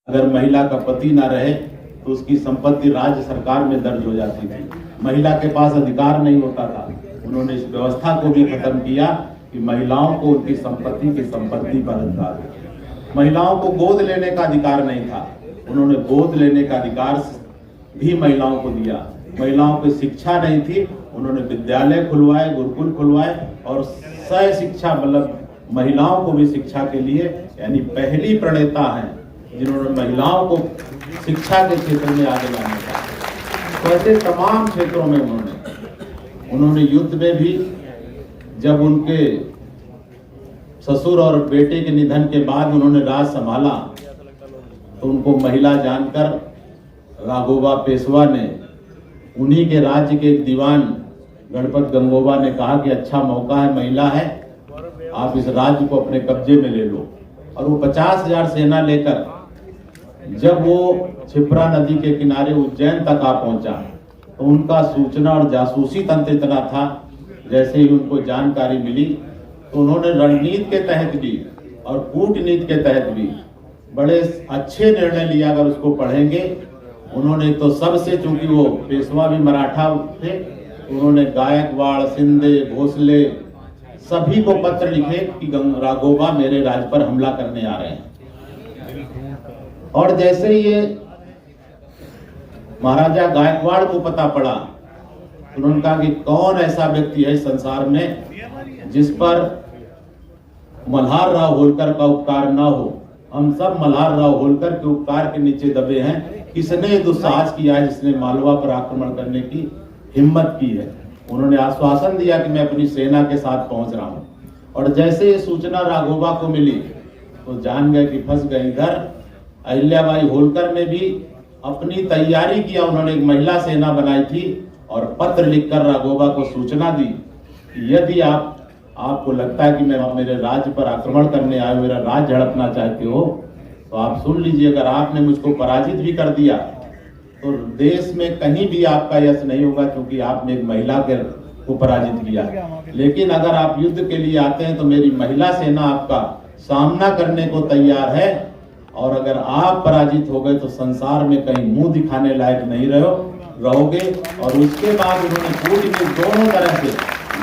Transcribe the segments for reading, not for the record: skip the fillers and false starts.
अगर महिला का पति ना रहे तो उसकी संपत्ति राज्य सरकार में दर्ज हो जाती थी। महिला के पास अधिकार नहीं होता था। उन्होंने इस व्यवस्था को भी खत्म किया कि महिलाओं को उनकी संपत्ति की संपत्ति पर अधिकार है। महिलाओं को गोद लेने का अधिकार नहीं था, उन्होंने गोद लेने का अधिकार भी महिलाओं को दिया। महिलाओं को शिक्षा नहीं थी, उन्होंने विद्यालय खुलवाए, गुरुकुल खुलवाए और सह शिक्षा मतलब महिलाओं को भी शिक्षा के लिए, यानी पहली प्रणेता हैं जिन्होंने महिलाओं को शिक्षा के क्षेत्र में आगे लाने का। तो ऐसे तमाम क्षेत्रों में उन्होंने युद्ध में भी, जब उनके ससुर और बेटे के निधन के बाद उन्होंने राज संभाला तो उनको महिला जानकर राघोबा पेशवा ने, उन्हीं के राज्य के एक दीवान गणपत गंगोबा ने कहा कि अच्छा मौका है, महिला है, आप इस राज्य को अपने कब्जे में ले लो। और वो 50,000 सेना लेकर जब वो क्षिप्रा नदी के किनारे उज्जैन तक आ पहुंचा तो उनका सूचना और जासूसी तंत्र इतना था, जैसे ही उनको जानकारी मिली तो उन्होंने रणनीति के तहत भी और कूटनीति के तहत भी बड़े अच्छे निर्णय लिया। अगर उसको पढ़ेंगे, उन्होंने तो सबसे, चूंकि वो पेशवा भी मराठा थे, उन्होंने गायकवाड़, शिंदे, भोसले सभी को पत्र लिखे कि राघोबा मेरे राज्य पर हमला करने आ रहे हैं। और जैसे ये महाराजा गायकवाड़ को पता पड़ा, उन्होंने कहा कि कौन ऐसा व्यक्ति है इस संसार में जिस पर मल्हार राव होलकर का उपकार न हो। हम सब मल्हार राव होलकर के उपकार के नीचे दबे हैं। किसने दुस्साहस किया है जिसने मालवा पर आक्रमण करने की हिम्मत की है। उन्होंने आश्वासन दिया कि मैं अपनी सेना के साथ पहुंच रहा हूं। और जैसे ये सूचना राघोबा को मिली तो जान गए कि फंस गए। इधर अहिल्याबाई होलकर ने भी अपनी तैयारी किया। उन्होंने एक महिला सेना बनाई थी और पत्र लिखकर राघोबा को सूचना दी कि यदि आपको लगता है कि मैं मेरे राज्य पर आक्रमण करने आए, मेरा राज्य हड़पना चाहते हो, तो आप सुन लीजिए, अगर आपने मुझको पराजित भी कर दिया तो देश में कहीं भी आपका यश नहीं होगा, क्योंकि आपने एक महिला को पराजित किया। लेकिन अगर आप युद्ध के लिए आते हैं तो मेरी महिला सेना आपका सामना करने को तैयार है, और अगर आप पराजित हो गए तो संसार में कहीं मुंह दिखाने लायक नहीं रहोगे। और उसके बाद उन्होंने कूटनीति दोनों तरह से,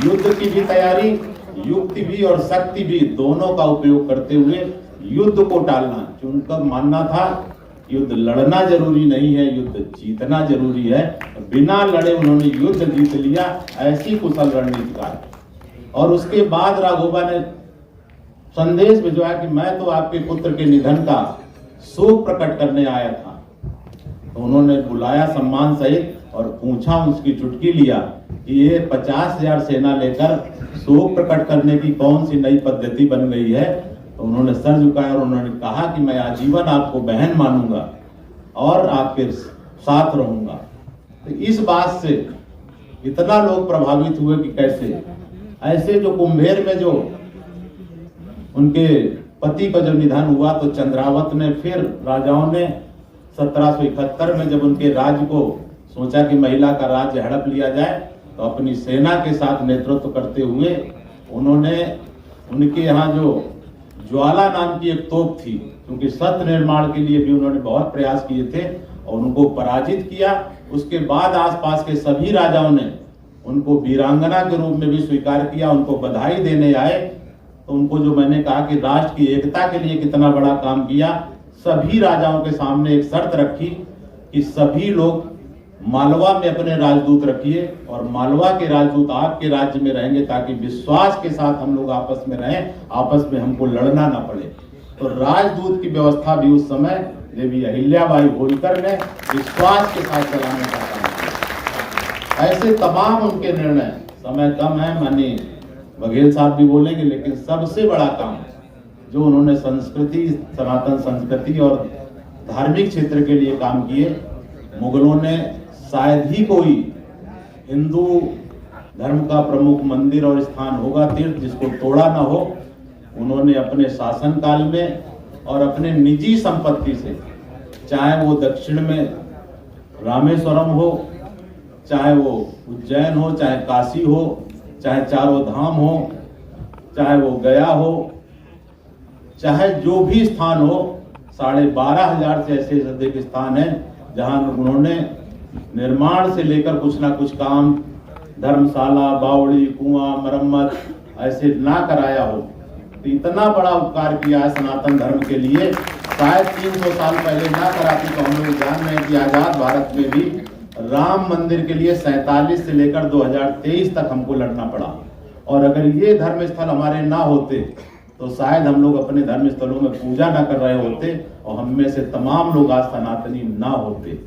युद्ध की भी तैयारी, युक्ति भी और शक्ति भी, दोनों का उपयोग करते हुए युद्ध को टालना। उनका मानना था युद्ध लड़ना जरूरी नहीं है, युद्ध जीतना जरूरी है। बिना लड़े उन्होंने युद्ध जीत लिया, ऐसी कुशल रणनीतिकार। और उसके बाद राघोबा ने संदेश भिजवाया कि मैं तो आपके पुत्र के निधन का शोक प्रकट करने आया था। तो उन्होंने बुलाया सम्मान सहित और पूछा, उसकी चुटकी लिया कि ये 50,000 सेना लेकर शोक प्रकट करने की कौन सी नई पद्धति बन गई है। तो उन्होंने सर झुकाया और उन्होंने कहा कि मैं आजीवन आपको बहन मानूंगा और आपके साथ रहूंगा। तो इस बात से इतना लोग प्रभावित हुए कि कैसे ऐसे, जो कुंभेर में जो उनके पति का जो निधन हुआ तो चंद्रावत ने, फिर राजाओं ने 1771 में जब उनके राज्य को सोचा कि महिला का राज्य हड़प लिया जाए, तो अपनी सेना के साथ नेतृत्व करते हुए उन्होंने, उनके यहाँ जो ज्वाला नाम की एक तोप थी, क्योंकि सत्य निर्माण के लिए भी उन्होंने बहुत प्रयास किए थे, और उनको पराजित किया। उसके बाद आसपास के सभी राजाओं ने उनको वीरांगना के रूप में भी स्वीकार किया, उनको बधाई देने आए। तो उनको, जो मैंने कहा कि राष्ट्र की एकता के लिए कितना बड़ा काम किया, सभी राजाओं के सामने एक शर्त रखी कि सभी लोग मालवा में अपने राजदूत रखिए और मालवा के राजदूत आपके राज्य में रहेंगे, ताकि विश्वास के साथ हम लोग आपस में रहें, आपस में हमको लड़ना ना पड़े। तो राजदूत की व्यवस्था भी उस समय देवी अहिल्याबाई होलकर ने विश्वास के साथ चलाने का काम किया। ऐसे तमाम उनके निर्णय, समय कम है, माननीय बघेल साहब भी बोलेंगे, लेकिन सबसे बड़ा काम जो उन्होंने संस्कृति, सनातन संस्कृति और धार्मिक क्षेत्र के लिए काम किए, मुगलों ने शायद ही कोई हिंदू धर्म का प्रमुख मंदिर और स्थान होगा, तीर्थ, जिसको तोड़ा ना हो। उन्होंने अपने शासन काल में और अपने निजी संपत्ति से, चाहे वो दक्षिण में रामेश्वरम हो, चाहे वो उज्जैन हो, चाहे काशी हो, चाहे चारों धाम हो, चाहे वो गया हो, चाहे जो भी स्थान हो, 12,500 से ऐसे अधिक स्थान हैं जहां उन्होंने निर्माण से लेकर कुछ ना कुछ काम, धर्मशाला, बावड़ी, कुआं, मरम्मत ऐसे ना कराया हो। तो इतना बड़ा उपकार किया है सनातन धर्म के लिए, शायद 300 साल पहले ना कराती तो हम लोग जान रहे हैं कि आजाद भारत में भी राम मंदिर के लिए 47 से लेकर 2023 तक हमको लड़ना पड़ा। और अगर ये धर्म स्थल हमारे ना होते तो शायद हम लोग अपने धर्म स्थलों में पूजा ना कर रहे होते और हम में से तमाम लोग आज सनातनी ना होते।